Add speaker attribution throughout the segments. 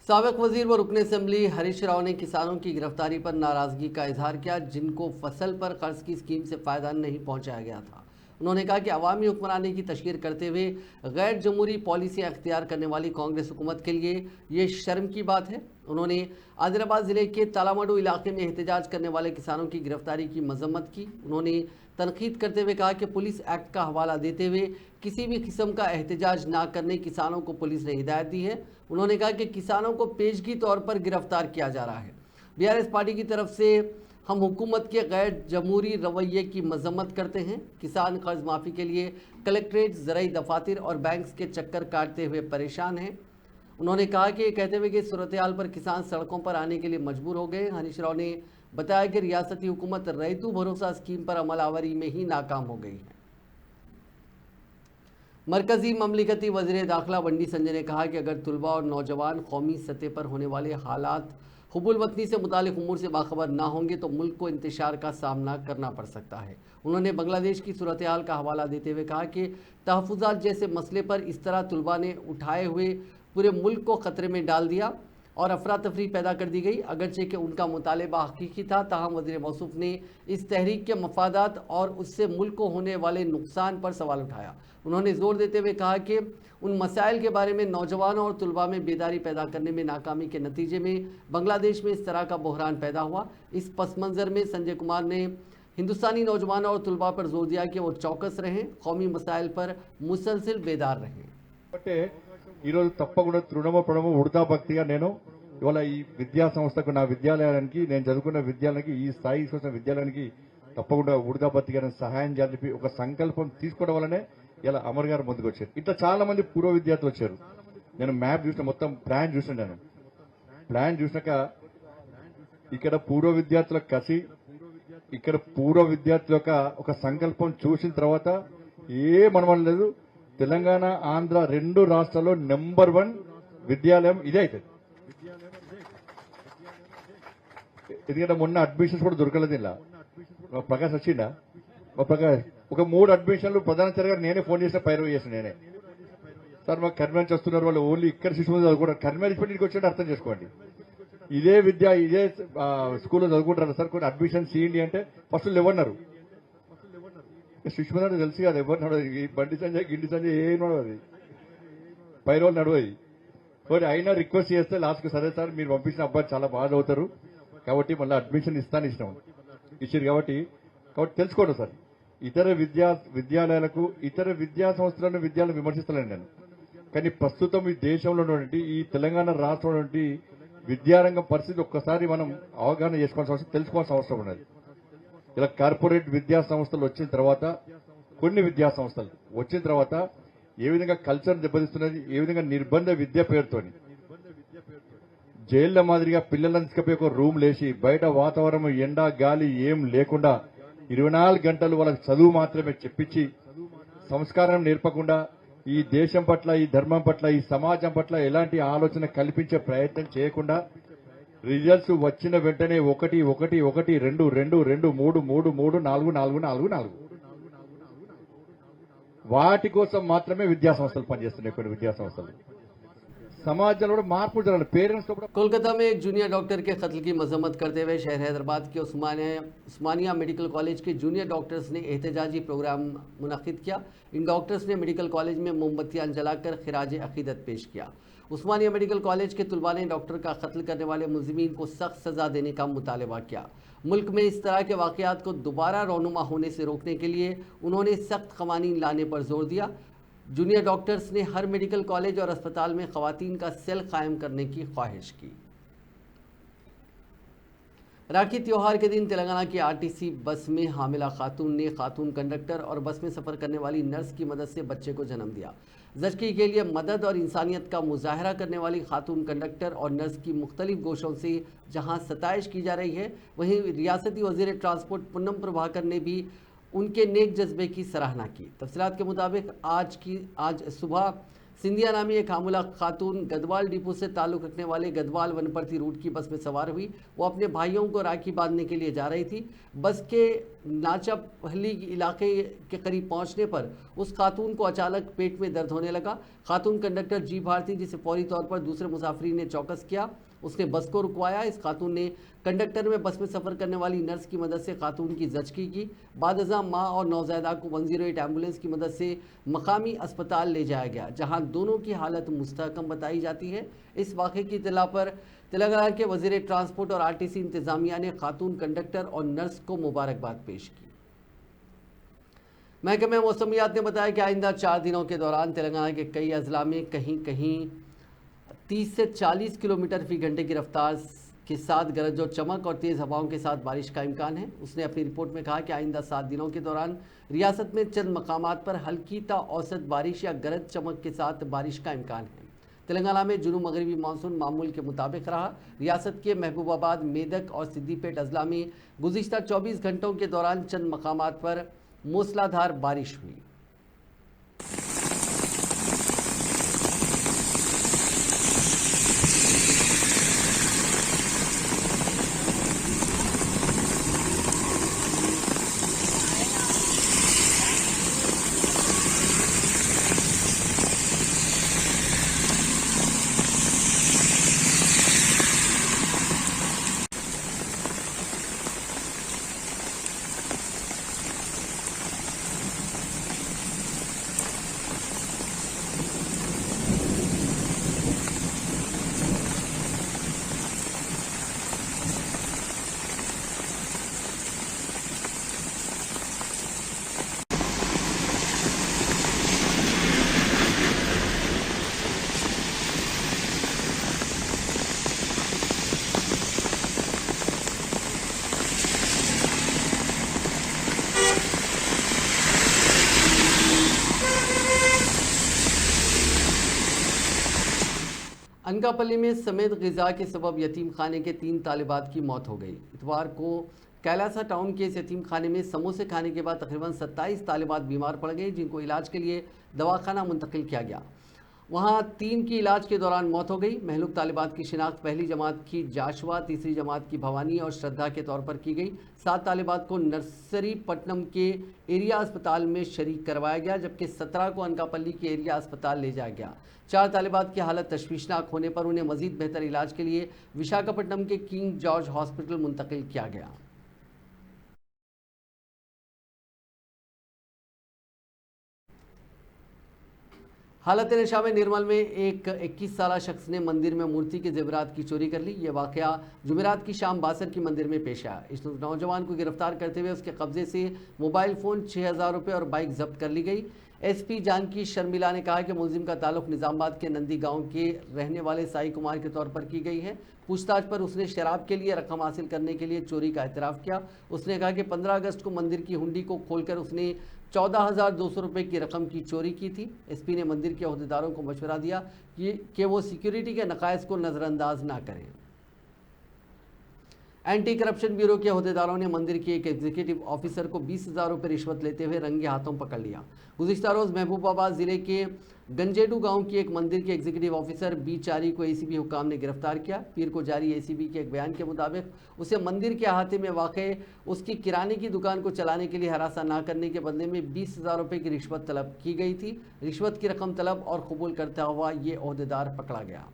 Speaker 1: साबिक वजीर व रुकन असम्बली हरीश राव ने किसानों की गिरफ्तारी पर नाराजगी का इजहार किया, जिनको फसल पर कर्ज की स्कीम से फ़ायदा नहीं पहुंचाया गया था। उन्होंने कहा कि अवामी हुक्मरानी की तशहीर करते हुए गैर जमहूरी पॉलिसियाँ अख्तियार करने वाली कांग्रेस हुकूमत के लिए ये शर्म की बात है। उन्होंने आदिलाबाद ज़िले के तालामडू इलाके में एहतजाज करने वाले किसानों की गिरफ्तारी की मजम्मत की। उन्होंने तनकीद करते हुए कहा कि पुलिस एक्ट का हवाला देते हुए किसी भी किस्म का एहतजाज ना करने किसानों को पुलिस ने हिदायत दी है। उन्होंने कहा कि किसानों को पेशगी तौर पर गिरफ्तार किया जा रहा है। बीआरएस पार्टी की तरफ से हम हुकूमत के गैर जमहूरी रवैये की मजम्मत करते हैं। किसान कर्ज माफ़ी के लिए कलेक्ट्रेट, ज़राई दफातर और बैंक्स के चक्कर काटते हुए परेशान हैं। उन्होंने कहा कि कहते हुए कि सूरत हाल पर किसान सड़कों पर आने के लिए मजबूर हो गए। हरीश राव ने बताया कि रियासती हुकूमत रैतू भरोसा स्कीम पर अमल आवरी में ही नाकाम हो गई है। मरकजी ममलिकती वज़ीर दाखिला बंडी संजय ने कहा कि अगर तुलबा और नौजवान कौमी सतह पर होने वाले हालात हुबुल वतनी से मुतालिक उमूर से बाखबर ना होंगे तो मुल्क को इंतशार का सामना करना पड़ सकता है। उन्होंने बांग्लादेश की सूरत हाल का हवाला देते हुए कहा कि तहफ़्फ़ुज़ात जैसे मसले पर इस तरह तुलबा ने उठाए हुए पूरे मुल्क को ख़तरे में डाल दिया और अफरा तफरी पैदा कर दी गई। अगरचे कि उनका मुतालबा हकीकी था, ताहम वज़ीर मौसूफ ने इस तहरीक के मफादात और उससे मुल्क को होने वाले नुकसान पर सवाल उठाया। उन्होंने ज़ोर देते हुए कहा कि उन मसाइल के बारे में नौजवानों और तुलबा में बेदारी पैदा करने में नाकामी के नतीजे में बांग्लादेश में इस तरह का बहरान पैदा हुआ। इस पस मंज़र में संजय कुमार ने हिंदुस्तानी नौजवानों और तुलबा पर जोर दिया कि वो चौकस रहें, कौमी मसाइल पर मुसलसिल बेदार रहें।
Speaker 2: ఈరోజు తప్పకుండా తృణమ పడమ ఉడతా భక్తిగా నేను ఇవాళ ఈ విద్యా సంస్థకు నా విద్యాలయానికి నేను చదువుకున్న విద్యాలయానికి ఈ స్థాయి తీసుకొచ్చిన విద్యాలయానికి తప్పకుండా ఉడతా భక్తిగా సహాయం చేయాలని చెప్పి ఒక సంకల్పం తీసుకోవడం వల్లనే ఇలా అమర్ గారు ముందుకు వచ్చారు. ఇట్లా చాలా మంది పూర్వ విద్యార్థులు వచ్చారు. నేను మ్యాప్ చూసిన మొత్తం ప్లాన్ చూసాను. నేను ప్లాన్ చూసినాక ఇక్కడ పూర్వ విద్యార్థుల కసి, ఇక్కడ పూర్వ విద్యార్థుల యొక్క ఒక సంకల్పం చూసిన తర్వాత ఏ మనమని లేదు, తెలంగాణ ఆంధ్ర రెండు రాష్ట్రాల్లో నెంబర్ 1 విద్యాలయం ఇదే అవుతుంది. ఎందుకంటే మొన్న అడ్మిషన్స్ కూడా దొరకలేదు. ఇలా ప్రకాష్ వచ్చిందా? ప్రకాష్ ఒక 3 అడ్మిషన్లు ప్రధానాచార్య గారు నేనే ఫోన్ చేసిన పైరవి చేసిన నేనే. సార్ మాకు కర్మ నుంచి వస్తున్నారు, వాళ్ళు ఓన్లీ ఇక్కడ శిశువు చదువుకుంటారు, కర్మ నుంచి ఇంటికి వచ్చి అర్థం చేసుకోండి. ఇదే విద్య ఇదే స్కూల్లో చదువుకుంటారు సార్, కొన్ని అడ్మిషన్స్ ఇవ్వండి అంటే ఫస్ట్ లేవన్నారు. సుష్మిత తెలుసు కదా, ఎవరు నడవదు. ఈ బండి సంజయ్ గిండి సంజయ్ ఏం నడవదు, పైరోలు నడవదు. కాబట్టి అయినా రిక్వెస్ట్ చేస్తే లాస్ట్కి సరే సార్ మీరు పంపించిన అబ్బాయి చాలా బాగా చదువుతారు కాబట్టి మళ్ళీ అడ్మిషన్ ఇచ్చారు కాబట్టి తెలుసుకోండి సార్. ఇతర విద్యాలయాలకు ఇతర విద్యా సంస్థలను విద్యాలను విమర్శిస్తలేను నేను, కానీ ప్రస్తుతం ఈ దేశంలో ఉన్నటువంటి ఈ తెలంగాణ రాష్ట్రంలో విద్యారంగం పరిస్థితి ఒక్కసారి మనం అవగాహన చేసుకోవాల్సిన అవసరం, తెలుసుకోవాల్సిన అవసరం ఉన్నది. ఇలా కార్పొరేట్ విద్యా సంస్థలు వచ్చిన తర్వాత, కొన్ని విద్యా సంస్థలు వచ్చిన తర్వాత ఏ విధంగా కల్చర్ దెబ్బతీస్తున్నది, ఏ విధంగా నిర్బంధ విద్య పేరుతోని జైళ్ల మాదిరిగా పిల్లలను తీసుకుపోయి ఒక రూమ్ లేచి బయట వాతావరణం ఎండ గాలి ఏం లేకుండా 24 గంటలు వాళ్ళకి చదువు మాత్రమే చెప్పించి సంస్కారం నేర్పకుండా ఈ దేశం పట్ల, ఈ ధర్మం పట్ల, ఈ సమాజం పట్ల ఎలాంటి ఆలోచన కల్పించే ప్రయత్నం చేయకుండా రిజల్ట్స్ వచ్చిన వెంటనే 1 1 1 2 2 2 3 3 3 4 4 4 4 వాటి కోసం మాత్రమే విద్యా సంస్థలు పనిచేస్తున్నాయి. కొన్ని విద్యా సంస్థలు సమాజంలో కూడా మార్పు జరగాలి. పేరెంట్స్
Speaker 1: कोलकाता में एक जूनियर डॉक्टर के कत्ल की मजम्मत करते हुए शहर हैदराबाद के उस्मानिया मेडिकल कॉलेज के जूनियर डॉक्टर्स ने एहतजाजी प्रोग्राम मुनक्किद किया। इन डॉक्टर्स ने मेडिकल कॉलेज में मोमबत्तियां जलाकर खिराज अकीदत पेश किया। उस्मानिया मेडिकल कॉलेज के तुलबा ने डॉक्टर का कत्ल करने वाले मुलजिमीन को सख्त सजा देने का मुतालबा किया। मुल्क में इस तरह के वाक़यात को दोबारा रौनुमा होने से रोकने के लिए उन्होंने सख्त क़वानीन लाने पर जोर दिया। जूनियर डॉक्टर्स ने हर मेडिकल कॉलेज और अस्पताल में ख़वातीन का सेल कायम करने की ख्वाहिश की। राखी त्यौहार के दिन तेलंगाना की आरटीसी बस में हामिला खातून ने खातून कंडक्टर और बस में सफ़र करने वाली नर्स की मदद से बच्चे को जन्म दिया। ज़चगी के लिए मदद और इंसानियत का मुजाहरा करने वाली खातून कंडक्टर और नर्स की मुख्तलिफ गोशों से जहां सताइश की जा रही है, वहीं रियासती वज़ीर ट्रांसपोर्ट पूनम प्रभाकर ने भी उनके नेक जज्बे की सराहना की। तफसीलात के मुताबिक आज सुबह सिंधिया नामी एक हामुला खातून गदवाल डिपो से ताल्लुक रखने वाले गदवाल वनप्रति रूट की बस में सवार हुई। वो अपने भाइयों को राखी बांधने के लिए जा रही थी। बस के नाचापहली इलाके के करीब पहुंचने पर उस खातून को अचानक पेट में दर्द होने लगा। खातून कंडक्टर जी भारती, जिसे फौरी तौर पर दूसरे मुसाफिर ने चौकस किया, उसने बस को रुकवाया। इस खातून ने कंडक्टर में बस में सफ़र करने वाली नर्स की मदद से खातून की जचकी की। बादअज़ां मां और नौज़ायदा को 108 एम्बुलेंस की मदद से मकामी अस्पताल ले जाया गया, जहां दोनों की हालत मुस्तहकम बताई जाती है। इस वाक़े की इत्तला पर तेलंगाना के वज़ीर ट्रांसपोर्ट और आरटीसी इंतज़ामिया ने खातून कंडक्टर और नर्स को मुबारकबाद पेश की। महकमे मौसमियात ने बताया कि आइंदा 4 दिनों के दौरान तेलंगाना के कई अजला में कहीं कहीं 30 से 40 किलोमीटर फी घंटे की रफ्तार के साथ गरज और चमक और तेज़ हवाओं के साथ बारिश का इम्कान है। उसने अपनी रिपोर्ट में कहा कि आइंदा 7 दिनों के दौरान रियासत में चंद मकामात पर हल्की ता औसत बारिश या गरज चमक के साथ बारिश का इम्कान है। तेलंगाना में जुनूब मगरबी मानसून मामूल के मुताबिक रहा। रियासत के महबूबाबाद, मेदक और सिद्दीपेट अजला में गुज़िश्ता 24 घंटों के दौरान चंद मकामात पर मूसलाधार बारिश हुई। अनकापल्ली में समेत ग़िज़ा के सबब यतीम खाने के 3 तालिबात की मौत हो गई। इतवार को कैलासा टाउन के इस यतीम खाने में समोसे खाने के बाद तकरीबन 27 तालिबात बीमार पड़ गई, जिनको इलाज के लिए दवाखाना मुंतकिल किया गया। वहां 3 की इलाज के दौरान मौत हो गई। महलूक तालिबात की शिनाख्त पहली जमात की जाशवा, तीसरी जमात की भवानी और श्रद्धा के तौर पर की गई। 7 तालिबात को नर्सरी पट्टनम के एरिया अस्पताल में शरीक करवाया गया, जबकि 17 को अनकापल्ली के एरिया अस्पताल ले जाया गया। 4 तालिबात की हालत तशवीशनाक होने पर उन्हें मजीद बेहतर इलाज के लिए विशाखापट्टनम के किंग जॉर्ज हॉस्पिटल मुंतकिल किया गया। हालत नशा में निर्मल में एक 21 साला शख्स ने मंदिर में मूर्ति के जेवरात की चोरी कर ली। ये वाकया जुमेरात की शाम बासर की मंदिर में पेश आया। इस नौजवान को गिरफ्तार करते हुए उसके कब्जे से मोबाइल फ़ोन, 6000 रुपये और बाइक जब्त कर ली गई। एसपी जानकी शर्मिला ने कहा कि मुलजिम का ताल्लुक निज़ामाबाद के नंदी गांव के रहने वाले साई कुमार के तौर पर की गई है। पूछताछ पर उसने शराब के लिए रकम हासिल करने के लिए चोरी का एतराफ़ किया। उसने कहा कि 15 अगस्त को मंदिर की हुंडी को खोलकर उसने 14,200 रुपये की रकम की चोरी की थी। एसपी ने मंदिर के अहदेदारों को मशवरा दिया कि वो सिक्योरिटी के नकाइस को नज़रअंदाज ना करें। एंटी करप्शन ब्यूरो के अहदेदारों ने मंदिर के एक एग्जीक्यूटिव ऑफिसर को 20,000 रुपये रिश्वत लेते हुए रंगे हाथों पकड़ लिया। गुज़िश्ता रोज़ महबूबाबाद ज़िले के गंजेडू गांव की एक मंदिर के एग्जीक्यूटिव ऑफिसर बी चारी को एसीबी हुकाम ने गिरफ्तार किया। पीर को जारी एसीबी के एक बयान के मुताबिक उसे मंदिर के अहाते में वाक़ उसकी किराने की दुकान को चलाने के लिए हरासा ना करने के बदले में 20,000 रुपये की रिश्वत तलब की गई थी। रिश्वत की रकम तलब और कबूल करता हुआ ये अहदेदार पकड़ा गया।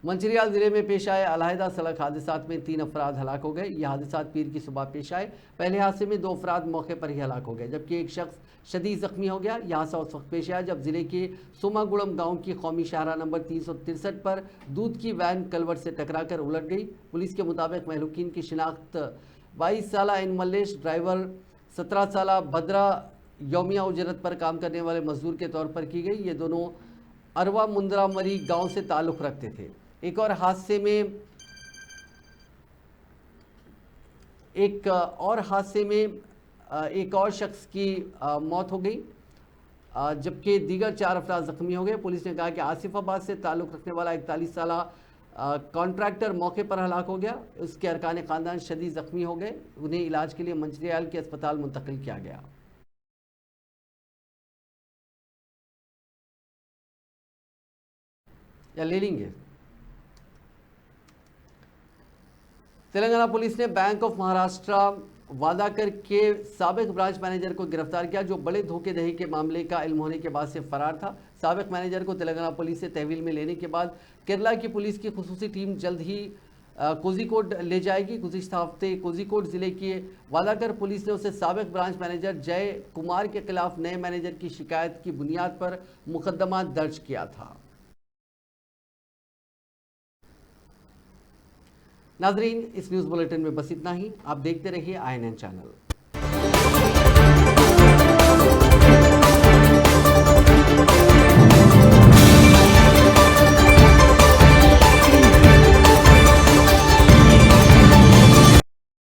Speaker 1: मंचिरियाल जिले में पेश आए अलहदा सड़क हादसात में 3 अफराद हलाक हो गए। ये हादसात पीर की सुबह पेश आए। पहले हादसे में 2 अफराद मौके पर ही हलाक हो गए, जबकि एक शख्स शदीद जख्मी हो गया। यह हादसा उस वक्त पेश आया जब जिले के सोमागुड़म गांव की कौमी शाहरा नंबर 363 पर दूध की वैन कलवट से टकराकर उलट गई। पुलिस के मुताबिक महलूकीन की शिनाख्त 22 साला इन मल्लेश, ड्राइवर 17 साला भद्रा यौमिया उजरत पर काम करने वाले मजदूर के तौर पर की गई। ये दोनों अरवा मुंद्रा मरी गाँव से ताल्लुक़ रखते थे। एक और हादसे में एक और शख्स की मौत हो गई, जबकि दीगर 4 अफराद जख्मी हो गए। पुलिस ने कहा कि आसिफाबाद से ताल्लुक़ रखने वाला 41 साला कॉन्ट्रैक्टर मौके पर हलाक हो गया। उसके अरकान ख़ानदान शदीद जख्मी हो गए। उन्हें इलाज के लिए मंचिरियाल के अस्पताल मुंतकिल किया गया। या ले लेंगे। तेलंगाना पुलिस ने बैंक ऑफ महाराष्ट्र वादाकर के साबिक ब्रांच मैनेजर को गिरफ्तार किया, जो बड़े धोखेधड़ी के मामले का इल्म होने के बाद से फरार था। साबिक मैनेजर को तेलंगाना पुलिस से तहवील में लेने के बाद केरला की पुलिस की खुसूसी टीम जल्द ही कोझिकोड ले जाएगी। गुज़िश्ता हफ्ते कोझिकोड जिले की वादाकर पुलिस ने उसे साबिक ब्रांच मैनेजर जय कुमार के खिलाफ नए मैनेजर की शिकायत की बुनियाद पर मुकदमा दर्ज किया था। नाजरीन, इस न्यूज़ बुलेटिन में बस इतना ही। आप देखते रहिए INN चैनल।